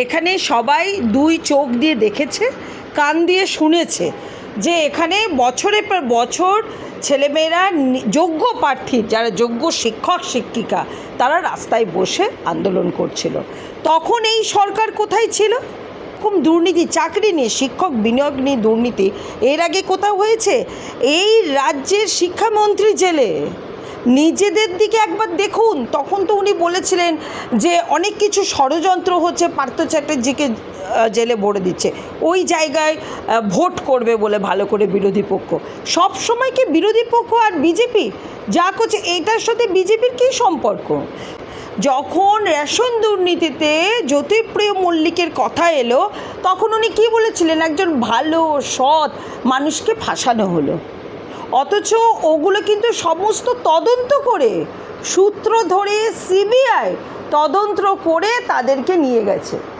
এখানে সবাই দুই চোখ দিয়ে দেখেছে, কান দিয়ে শুনেছে যে এখানে বছরের পর বছর ছেলেমেয়েরা যোগ্য প্রার্থী, যারা যোগ্য শিক্ষক শিক্ষিকা, তারা রাস্তায় বসে আন্দোলন করছিল। তখন এই সরকার কোথায় ছিল? এরকম দুর্নীতি, চাকরি নিয়ে শিক্ষক বিনিয়োগ নিয়ে দুর্নীতি এর আগে কোথাও হয়েছে? এই রাজ্যের শিক্ষামন্ত্রী জেলে, নিজেদের দিকে একবার দেখুন। তখন তো উনি বলেছিলেন যে অনেক কিছু ষড়যন্ত্র হচ্ছে, পার্থ চ্যাটার্জিকে জেলে ভরে দিচ্ছে, ওই জায়গায় ভোট করবে বলে ভালো করে বিরোধী পক্ষ। সব সময় কি বিরোধী পক্ষ আর বিজেপি যা করছে এইটার সাথে বিজেপির কী সম্পর্ক? যখন রেশন দুর্নীতিতে জ্যোতিপ্রিয় মল্লিকের কথা এলো, তখন উনি কী বলেছিলেন? একজন ভালো সৎ মানুষকে ফাঁসানো হলো। অথচ ওগুলো কিন্তু সমস্ত তদন্ত করে, সূত্র ধরে সিবিআই তদন্ত করে তাদেরকে নিয়ে গেছে।